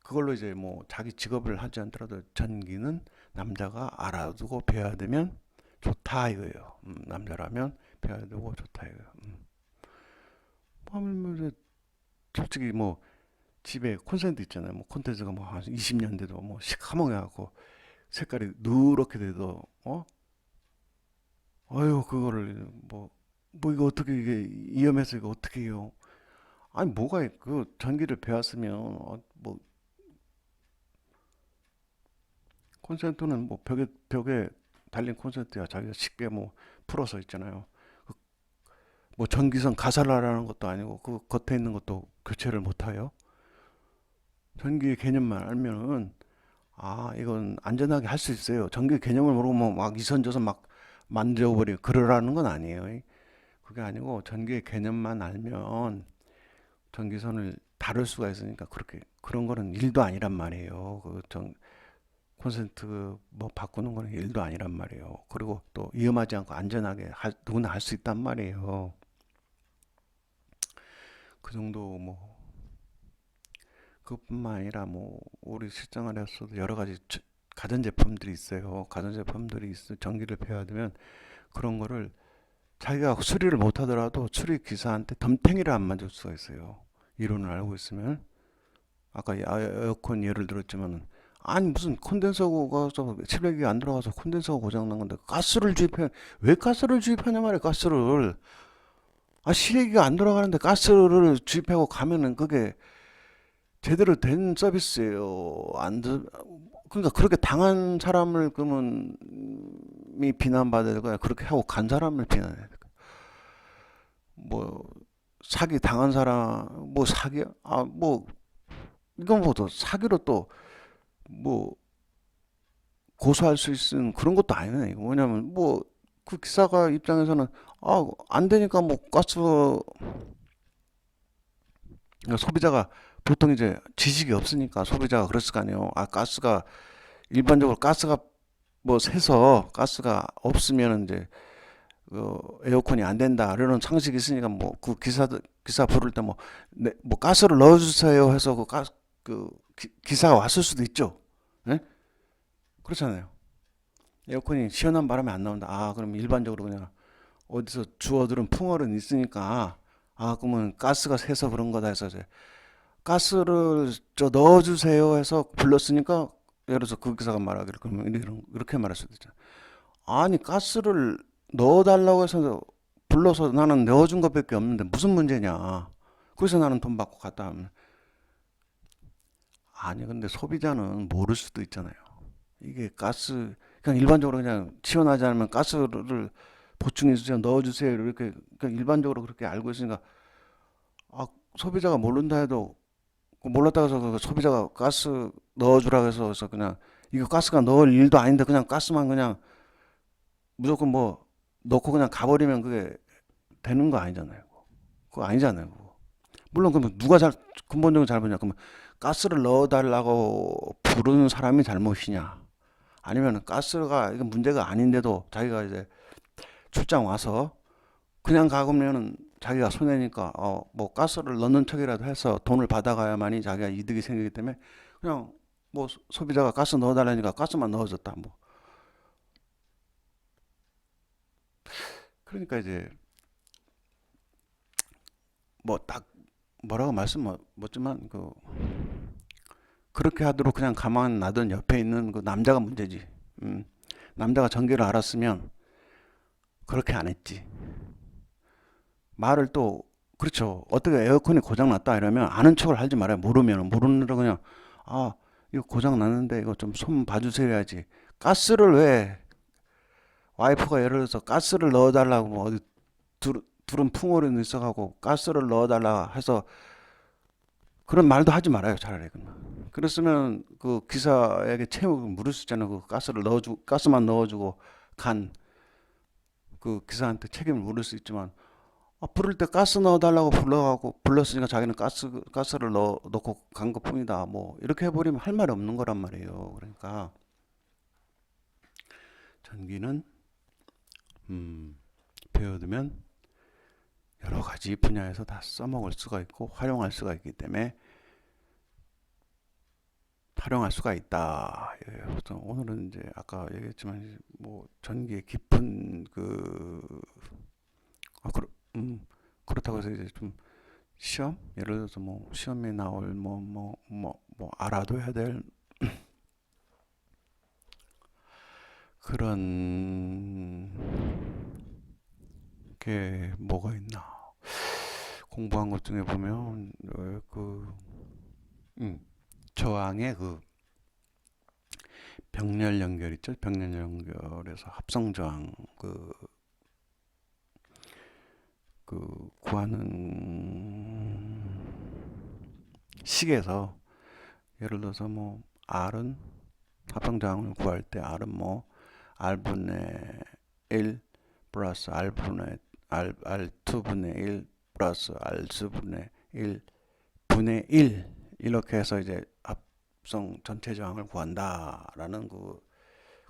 그걸로 이제 자기 직업을 하지 않더라도 전기는 남자가 알아두고 배워야 되면 좋다 이거예요. 남자라면 배워야 되고 좋다 이거예요. 솔직히 집에 콘센트 있잖아요. 콘센트가 한 20년 돼도 시커멓게 하고 색깔이 누렇게 돼도 아유 그거를 이거 어떻게 이게 위험해서 이거 어떻게 해요? 아니 그 전기를 배웠으면 뭐 콘센트는 뭐 벽에 달린 콘센트야 자기가 쉽게 뭐 풀어서 있잖아요. 뭐 전기선 가살하라는 것도 아니고 그 겉에 있는 것도 교체를 못 해요. 전기의 개념만 알면은 이건 안전하게 할 수 있어요. 전기 개념을 모르고 뭐 막 이선저선 막 만들어버리고 그러라는 건 아니에요. 그게 아니고 전기의 개념만 알면 전기선을 다룰 수가 있으니까 그런 거는 일도 아니란 말이에요. 콘센트 뭐 바꾸는 거는 일도 아니란 말이에요. 그리고 또 위험하지 않고 안전하게 누구나 할 수 있단 말이에요. 그 정도 뭐 그것뿐만 아니라 뭐 우리 실생활에서도 여러 가지 가전제품들이 있어요. 가전제품들이 있어 전기를 배워야 되면 그런 거를 자기가 수리를 못 하더라도 수리 기사한테 덤탱이를 안 맞을 수가 있어요. 이론을 알고 있으면 아까 에어컨 예를 들었지만은 아니 무슨 콘덴서가 출력이 안 들어가서 콘덴서가 고장 난 건데 가스를 주입해 왜 가스를 주입하냐 말이야 가스를 실외기가 안 돌아가는데 가스를 주입하고 가면은 그게 제대로 된 서비스예요. 안 그러니까 그렇게 당한 사람을 그러면 비난받아야 될 거야. 그렇게 하고 간 사람을 비난해야 될 거야. 뭐 사기 당한 사람 뭐 사기 뭐 이건 뭐 또 사기로 또 뭐 고소할 수 있는 그런 것도 아니네. 뭐냐면 뭐 그 기사가 입장에서는 안 되니까 뭐 그러니까 소비자가 보통 이제 지식이 없으니까 소비자가 그랬을 거 아니에요. 가스가 일반적으로 가스가 뭐 새서 가스가 없으면 이제 에어컨이 안 된다 이런 상식이 있으니까 뭐 그 기사 부를 때 뭐 뭐 가스를 넣어주세요 해서 기사가 왔을 수도 있죠. 예? 그렇잖아요. 에어컨이 시원한 바람이 안 나온다. 그럼 일반적으로 그냥 어디서 주워들은 풍월은 있으니까 그러면 가스가 새서 그런 거다 해서 이제 가스를 넣어주세요 해서 불렀으니까 예를 들어서 그 기사가 말하기를 그러면 이렇게 말할 수도 있잖아. 아니 가스를 넣어달라고 해서 불러서 나는 넣어준 것밖에 없는데 무슨 문제냐. 그래서 나는 돈 받고 갔다 하면 아니 근데 소비자는 모를 수도 있잖아요. 이게 그냥 일반적으로 그냥 시원하지 않으면 가스를 보충해 주세요, 넣어주세요 이렇게 그냥 일반적으로 그렇게 알고 있으니까 소비자가 모른다 해도 몰랐다 해서 그 소비자가 가스 넣어주라고 해서 그냥 이거 가스가 넣을 일도 아닌데 그냥 가스만 그냥 무조건 뭐 넣고 그냥 가버리면 그게 되는 거 아니잖아요. 그거 아니잖아요. 그거. 물론 그러면 누가 근본적으로 잘못이냐? 그러면 가스를 넣어달라고 부르는 사람이 잘못이냐? 아니면 가스가 이건 문제가 아닌데도 자기가 이제 출장 와서 그냥 가보면은 자기가 손해니까 뭐 가스를 넣는 척이라도 해서 돈을 받아가야만이 자기가 이득이 생기기 때문에 그냥 뭐 소비자가 가스 넣어달라니까 가스만 넣어줬다 뭐 그러니까 이제 뭐 딱 뭐라고 말씀 못 지만 그렇게 하도록 그냥 가만 놔둔 옆에 있는 그 남자가 문제지. 남자가 전개를 알았으면 그렇게 안 했지. 말을 또 그렇죠. 어떻게 에어컨이 고장 났다 이러면 아는 척을 하지 말아요. 모르는 대로 그냥 아 이거 고장 났는데 이거 좀 손 봐주세요 해야지. 가스를 왜 와이프가 예를 들어서 가스를 넣어달라고 뭐 어디 둘은 풍어는 있어가고 가스를 넣어달라 해서 그런 말도 하지 말아요. 차라리 그랬으면 그 기사에게 채무 물을 수 있잖아요. 그 가스만 넣어주고 간 그 기사한테 책임을 물을 수 있지만 부를 때 가스 넣어달라고 불렀으니까 자기는 가스를 넣고 간 것뿐이다. 뭐 이렇게 해버리면 할 말이 없는 거란 말이에요. 그러니까 전기는 배워두면 여러 가지 분야에서 다 써먹을 수가 있고 활용할 수가 있기 때문에 활용할 수가 있다. 오늘은 이제 아까 얘기했지만 뭐 전기의 깊은 그렇다고 해서 이제 좀 예를 들어서 뭐 시험에 나올 뭐 알아둬야 될 그런 게 뭐가 있나. 공부한 것 중에 보면 저항의 그 병렬 연결 있죠. 병렬 연결에서 합성 저항 구하는 식에서 예를 들어서 뭐 R은 합성 저항을 구할 때 R은 뭐 R분의 1 플러스 R2분의 1 플러스 R4분의 1 분의 1 이렇게 해서 이제 합성 전체 저항을 구한다라는 그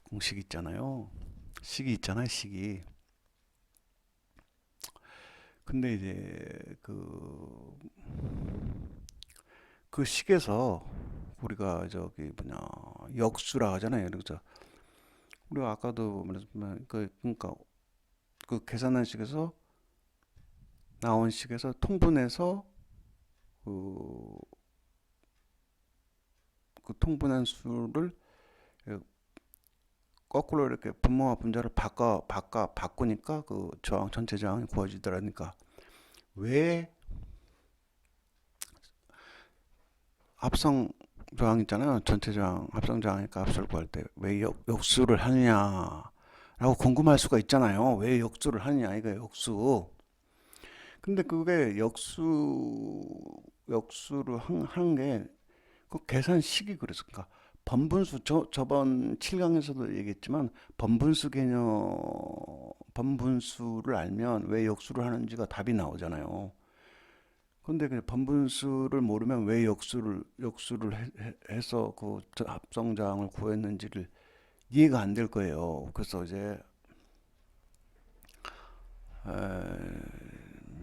공식이 있잖아요. 식이 있잖아요, 식이. 근데 이제 그 식에서 우리가 저기 역수라 하잖아요. 그래서 우리가 아까도 말했지만 그러니까 그 계산한 식에서 나온 식에서 통분해서 그 통분한 수를 거꾸로 이렇게 분모와 분자를 바꾸니까 그 저항 전체 저항이 구해지더라니까. 왜 합성 저항 있잖아요. 전체 저항, 합성 저항의 값을 구할 때 왜 역수를 하느냐라고 궁금할 수가 있잖아요. 왜 역수를 하느냐, 이거 역수. 근데 그게 역수를 한 게 그 계산식이 그랬을까? 번분수, 저번 7강에서도 얘기했지만 번분수를 알면 왜 역수를 하는지가 답이 나오잖아요. 근데 그 번분수를 모르면 왜 역수를 해서 그 합성 저항을 구했는지를 이해가 안 될 거예요. 그래서 이제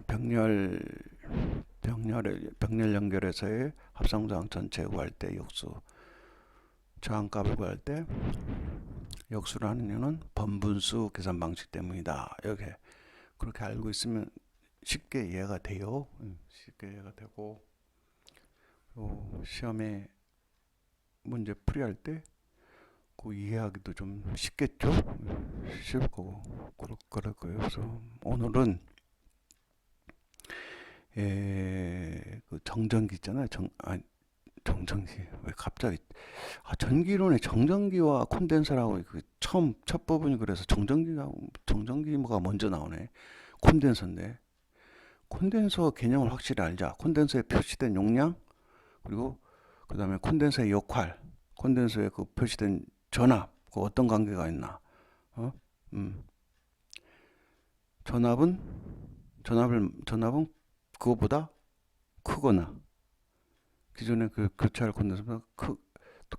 병렬 연결에서의 합성 저항 전체 구할 때 역수 저항값을 구할 때 역수를 하는 이유는 번분수 계산 방식 때문이다. 이렇게 그렇게 알고 있으면 쉽게 이해가 돼요. 쉽게 이해가 되고 시험에 문제 풀이할 때 그 이해하기도 좀 쉽겠죠. 쉬울 거고 그럴 거예요. 그래서 오늘은 그 정전기 있잖아요. 정전기 왜 갑자기 전기론의 정전기와 콘덴서라고 첫 부분이 그래서 정전기가 먼저 나오네. 콘덴서인데 콘덴서 개념을 확실히 알자. 콘덴서에 표시된 용량 그리고 그 다음에 콘덴서의 역할, 콘덴서에 그 표시된 전압, 그 어떤 관계가 있나? 전압은 그거보다 크거나 기존의 그 교체할 콘덴서보다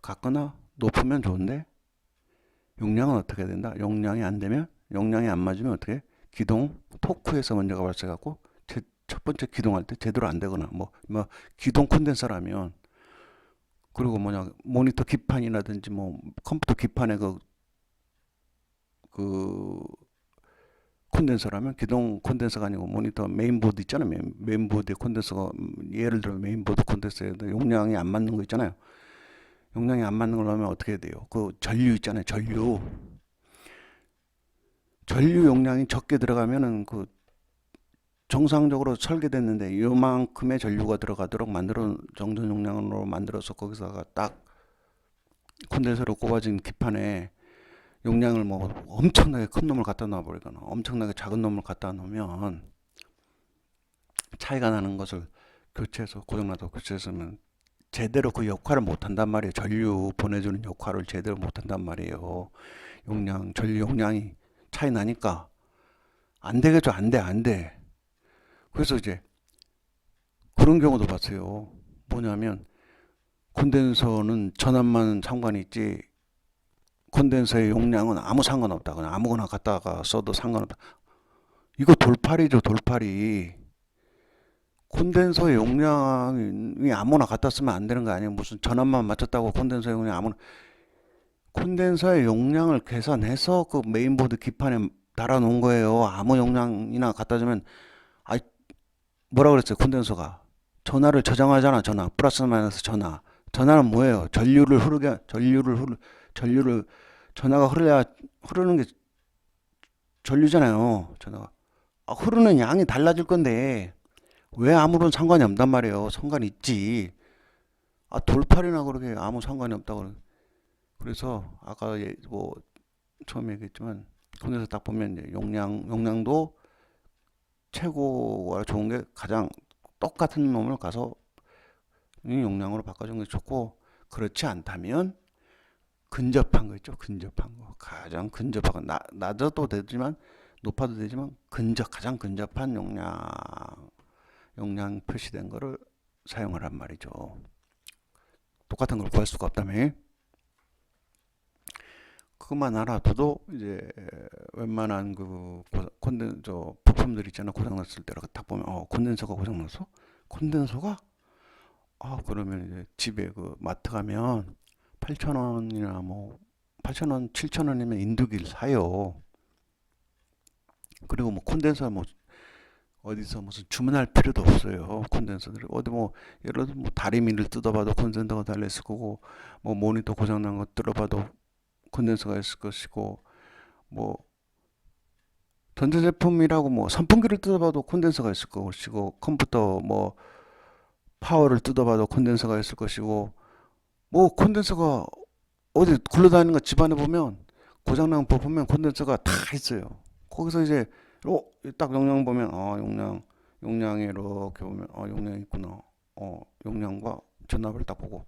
같거나 높으면 좋은데 용량은 어떻게 된다? 용량이 안 맞으면 어떻게? 기동 토크에서 문제가 발생하고 첫 번째 기동할 때 제대로 안 되거나 뭐 기동 콘덴서라면 그리고 모니터 기판이라든지 뭐 컴퓨터 기판에 그 콘덴서라면 기동 콘덴서가 아니고 모니터 메인보드 있잖아요. 메인보드에 콘덴서가 예를 들어 메인보드 콘덴서에 용량이 안 맞는 거 있잖아요. 용량이 안 맞는 걸 넣으면 어떻게 돼요? 그 전류 있잖아요. 전류 용량이 적게 들어가면은 그 정상적으로 설계됐는데 요만큼의 전류가 들어가도록 정전 용량으로 만들어서 거기다가 딱 콘덴서로 꼽아진 기판에 용량을 뭐 엄청나게 큰 놈을 갖다 놔버리거나 엄청나게 작은 놈을 갖다 놓으면 차이가 나는 것을 고장나도 교체해서는 제대로 그 역할을 못한단 말이에요. 전류 보내주는 역할을 제대로 못한단 말이에요. 전류 용량이 차이 나니까 안 되겠죠. 안 돼. 그래서 이제 그런 경우도 봤어요. 뭐냐면 콘덴서는 전압만 상관이 있지 콘덴서의 용량은 아무 상관없다. 그냥 아무거나 갖다가 써도 상관없다. 이거 돌팔이죠, 돌팔이. 콘덴서의 용량이 아무나 갖다 쓰면 안 되는 거 아니에요. 무슨 전압만 맞췄다고 콘덴서의 용량 아무나. 콘덴서의 용량을 계산해서 그 메인보드 기판에 달아놓은 거예요. 아무 용량이나 갖다 주면 뭐라 그랬어요? 콘덴서가 전하를 저장하잖아. 플러스 마이너스 전하. 전하는 뭐예요? 전하가 흐르는 게 전류잖아요. 전하가 흐르는 양이 달라질 건데 왜 아무런 상관이 없단 말이에요. 상관이 있지. 아, 돌팔이나 그러게 아무 상관이 없다고. 그래서 아까 뭐 처음에 얘기했지만 손에서 딱 보면 이제 용량도 최고가 좋은 게 가장 똑같은 놈을 가서 이 용량으로 바꿔주는 게 좋고, 그렇지 않다면 근접한 거 있죠. 근접한 거. 가장 근접한 거. 낮아도 되지만 높아도 되지만 가장 근접한 용량 표시된 거를 사용하란 말이죠. 똑같은 걸 구할 수가 없다며. 그것만 알아둬도 이제 웬만한 그 콘덴서 부품들 있잖아. 고장났을 때라고 딱 보면 콘덴서가 고장났어? 콘덴서가? 그러면 이제 집에 그 마트 가면 8,000원이나 뭐 8,000원, 7,000원이면 인두기를 사요. 그리고 뭐 콘덴서 뭐 어디서 무슨 주문할 필요도 없어요. 콘덴서들 어디 뭐 예를 들어 뭐 다리미를 뜯어봐도 콘덴서가 달려 있을 거고, 뭐 모니터 고장난 거 뜯어봐도 콘덴서가 있을 것이고, 뭐 전자제품이라고 뭐 선풍기를 뜯어봐도 콘덴서가 있을 것이고, 컴퓨터 뭐 파워를 뜯어봐도 콘덴서가 있을 것이고, 뭐 콘덴서가 어디 굴러다니는 거 집안에 보면 고장난 거 보면 콘덴서가 다 있어요. 거기서 이제 딱 용량 보면 용량이 이렇게 보면 용량이 있구나. 용량과 전압을 딱 보고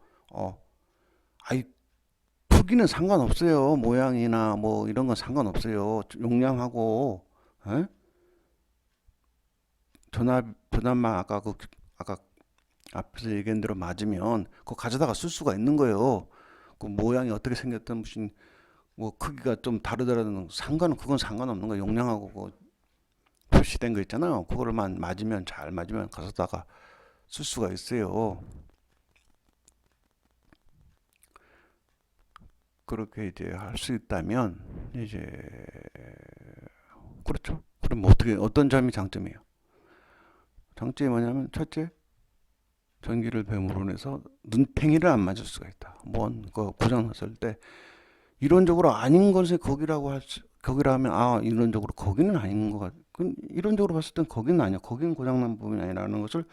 아이 크기는 상관없어요. 모양이나 뭐 이런 건 상관없어요. 용량하고 에? 전압만 아까 앞에서 얘기한 대로 맞으면 그거 가져다가 쓸 수가 있는 거예요. 그 모양이 어떻게 생겼든 무슨 뭐 크기가 좀 다르더라도 그건 상관없는 거예요. 용량하고 그 표시된 거 있잖아요. 그거를만 잘 맞으면 가져다가 쓸 수가 있어요. 그렇게 이제 할 수 있다면 이제 그렇죠. 그럼 뭐 어떤 점이 장점이에요? 장점이 뭐냐면 첫째, 전기를 배므로 인해서 눈탱이를 안 맞을 수가 있다. 그 고장 났을 때 이론적으로 아닌 것에 거기라 하면 이론적으로 거기는 아닌 것 같. 이론적으로 봤을 땐 거기는 아니야. 거기는 고장난 부분이 아니라는 것을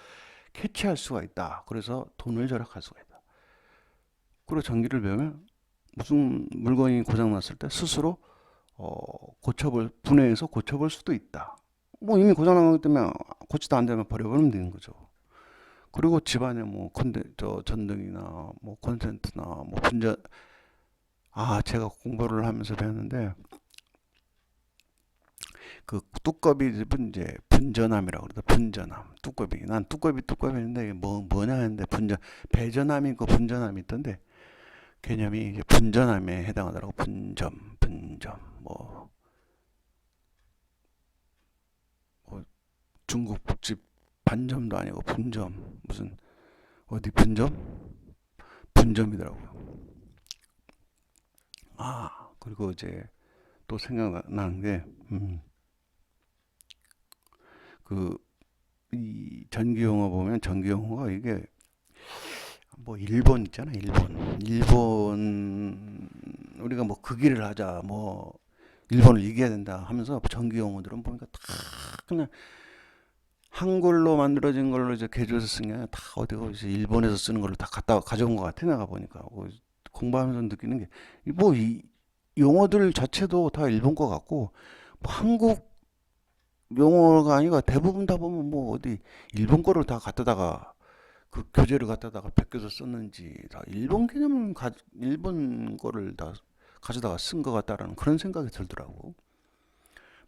캐치할 수가 있다. 그래서 돈을 절약할 수가 있다. 그리고 전기를 배우면 무슨 물건이 고장 났을 때 스스로 분해해서 고쳐볼 수도 있다. 뭐 이미 고장난 거기 때문에 고치도 안 되면 버려버리면 되는 거죠. 그리고 집안에 뭐 전등이나 뭐 콘센트나 뭐 제가 공부를 하면서 배웠는데 그 뚜껑이 이제 분전함이라고 그러다. 분전함 뚜껑이, 난 뚜껑이 했는데 이게 뭐냐 했는데 배전함이 있고 분전함이 있던데, 개념이 이제 분전함에 해당하더라고. 분점 뭐 중국집 반점도 아니고 분점, 무슨 어디 분점이더라고요. 그리고 이제 또 생각나는 게 이 전기용어 보면 전기용어가 이게 뭐 일본 있잖아. 일본 우리가 뭐 그 길을 하자, 뭐 일본을 이겨야 된다 하면서 전기용어들은 보니까 다 그냥 한글로 만들어진 걸로 이제 개조해서 쓴 게 아니라 다 어디서 일본에서 쓰는 걸로 다 가져온 것 같아. 내가 보니까 공부하면서 느끼는 게 이 용어들 자체도 다 일본 거 같고, 뭐 한국 용어가 아니라 대부분 다 보면 뭐 어디 일본 거를 다 갖다다가 그 교재를 갖다다가 베껴서 썼는지 다 일본 거를 다 가져다가 쓴 것 같다라는 그런 생각이 들더라고.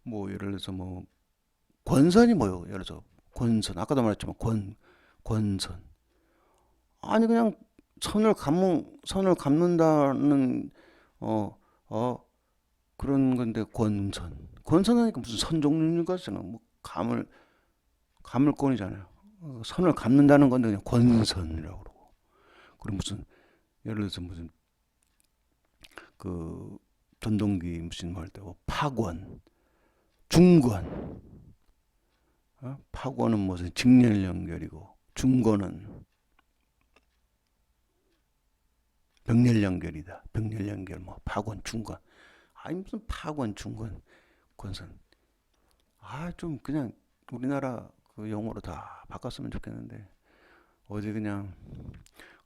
뭐 예를 들어서 뭐 권선이 뭐요? 예를 들어서 권선, 아까도 말했지만 권선. 아니 그냥 선을 감는다는 어 그런 건데 권선하니까 무슨 선 종류인가 잖아. 뭐 가물권이잖아요. 선을 감는다는 건데 그냥 권선이라고 그러고. 그리고 무슨 예를 들어서 무슨 그 전동기 무슨 뭐 할 때 파권, 중권. 파권은 무슨 직렬 연결이고, 중권은 병렬 연결이다. 병렬 연결, 뭐 파권, 중권. 아니 무슨 파권, 중권, 권선. 좀 그냥 우리나라 그 용어로 다 바꿨으면 좋겠는데 어제 그냥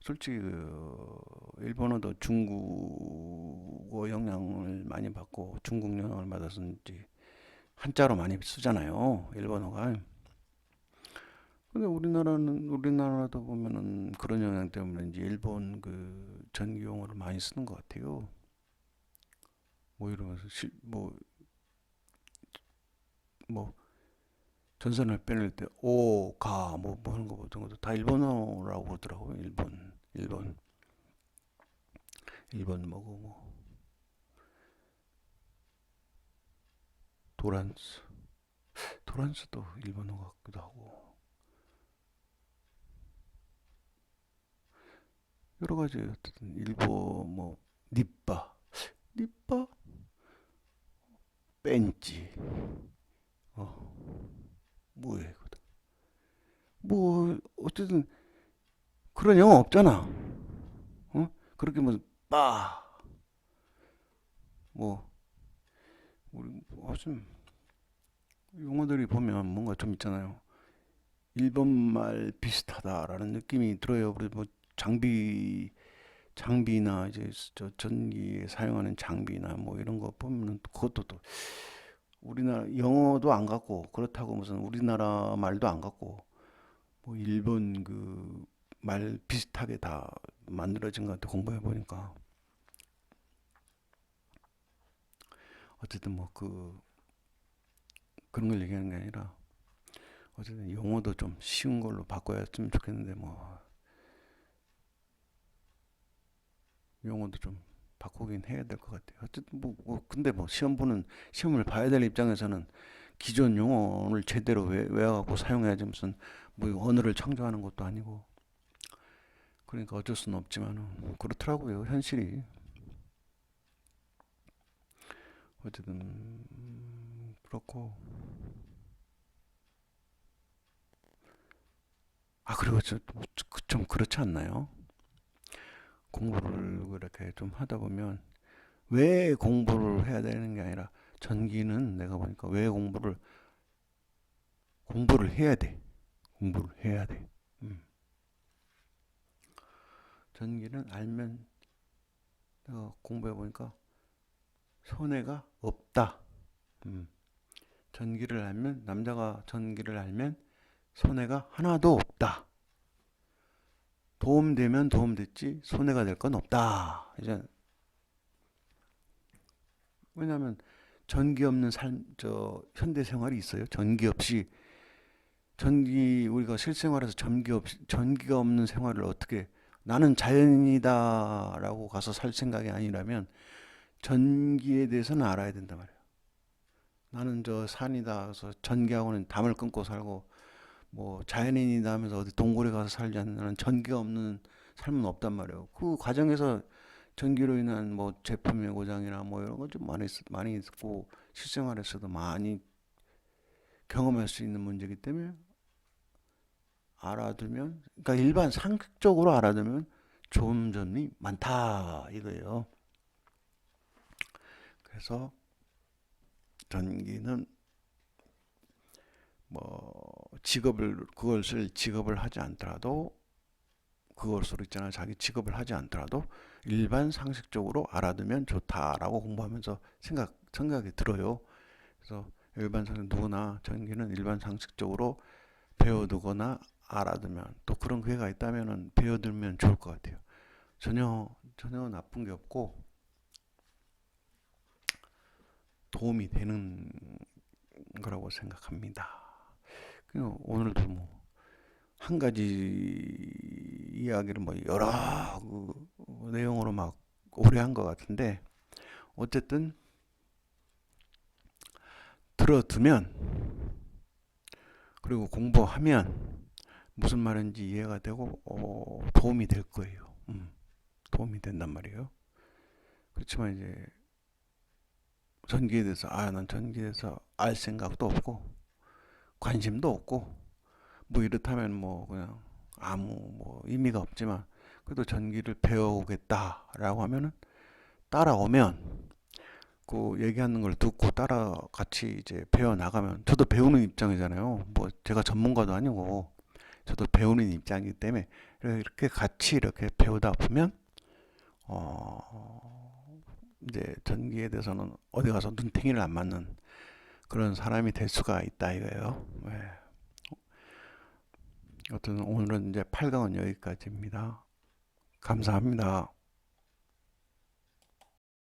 솔직히 그 일본어도 중국어 영향을 많이 받고 중국 영향을 받아서인지 한자로 많이 쓰잖아요, 일본어가. 근데 우리나라도 보면은 그런 영향 때문에 이제 일본 그 전기 용어를 많이 쓰는 것 같아요. 뭐 이러면서 뭐 전선을 빼낼 때 오, 가, 뭐 하는 거 보던 것도 다 일본어라고 그러더라고요. 일본 뭐고 뭐 도란스, 도란스도 일본어 같기도 하고 여러 가지 어쨌든 일본 뭐 니빠, 벤치, 어, 뭐야 이거다. 뭐 어쨌든 그런 영어 없잖아. 어? 그렇게 뭐 우리 무슨 용어들이 보면 뭔가 좀 있잖아요. 일본말 비슷하다라는 느낌이 들어요. 그리고 뭐 장비나 이제 저 전기에 사용하는 장비나 뭐 이런 거 보면은 그것도 또 우리나라 영어도 안 같고 그렇다고 무슨 우리나라 말도 안 같고 뭐 일본 그 말 비슷하게 다 만들어진 것 같아 공부해 보니까 어쨌든 뭐 그런 걸 얘기하는 게 아니라 어쨌든 용어도 좀 쉬운 걸로 바꿔야했으면 좋겠는데 뭐 용어도 좀 바꾸긴 해야 될 것 같아요. 어쨌든 근데 뭐 시험을 봐야 될 입장에서는 기존 용어를 제대로 외워갖고 사용해야지 무슨 뭐 언어를 창조하는 것도 아니고 그러니까 어쩔 수는 없지만은 그렇더라고요 현실이. 어쨌든 그렇고 그리고 좀 그렇지 않나요? 공부를 그렇게 좀 하다 보면 왜 공부를 해야 되는 게 아니라 전기는 내가 보니까 왜 공부를 해야 돼. 공부를 해야 돼. 음. 전기는 알면 내가 공부해 보니까 손해가 없다. 음. 남자가 전기를 알면 손해가 하나도 없다. 도움되면 도움됐지 손해가 될 건 없다. 이제 왜냐하면 전기 없는 현대 생활이 있어요. 우리가 실생활에서 전기가 없는 생활을 어떻게 나는 자연이다라고 가서 살 생각이 아니라면 전기에 대해서는 알아야 된단 말이에요. 나는 저 산이다 그래서 전기하고는 담을 끊고 살고 뭐 자연인이다 하면서 어디 동굴에 가서 살지 않는 나는 전기가 없는 삶은 없단 말이에요. 그 과정에서 전기로 인한 뭐 제품의 고장이나 뭐 이런 거 좀 많이 있고 실생활에서도 많이 경험할 수 있는 문제이기 때문에 그러니까 일반 상식적으로 알아두면 좋은 점이 많다 이거예요. 그래서 전기는 뭐 그것을 직업을 하지 않더라도 그것으로 있잖아 자기 직업을 하지 않더라도 일반 상식적으로 알아두면 좋다라고 공부하면서 생각이 들어요. 그래서 누구나 전기는 일반 상식적으로 배워두거나 알아두면 또 그런 기회가 있다면은 배워두면 좋을 것 같아요. 전혀 나쁜 게 없고 도움이 되는 거라고 생각합니다. 오늘도 뭐 한 가지 이야기를 뭐 여러 내용으로 막 오래 한 것 같은데 어쨌든 들어두면 그리고 공부하면 무슨 말인지 이해가 되고 도움이 될 거예요. 도움이 된단 말이에요. 그렇지만 이제 전기에 대해서 난 전기에 대해서 알 생각도 없고 관심도 없고 뭐 이렇다면 뭐 그냥 아무 뭐 의미가 없지만 그래도 전기를 배워오겠다라고 하면은 따라오면 그 얘기하는 걸 듣고 따라 같이 이제 배워 나가면, 저도 배우는 입장이잖아요. 뭐 제가 전문가도 아니고 저도 배우는 입장이기 때문에 이렇게 같이 이렇게 배우다 보면 이제 전기에 대해서는 어디 가서 눈탱이를 안 맞는 그런 사람이 될 수가 있다 이거예요. 네. 어떤 오늘은 이제 8강은 여기까지입니다. 감사합니다.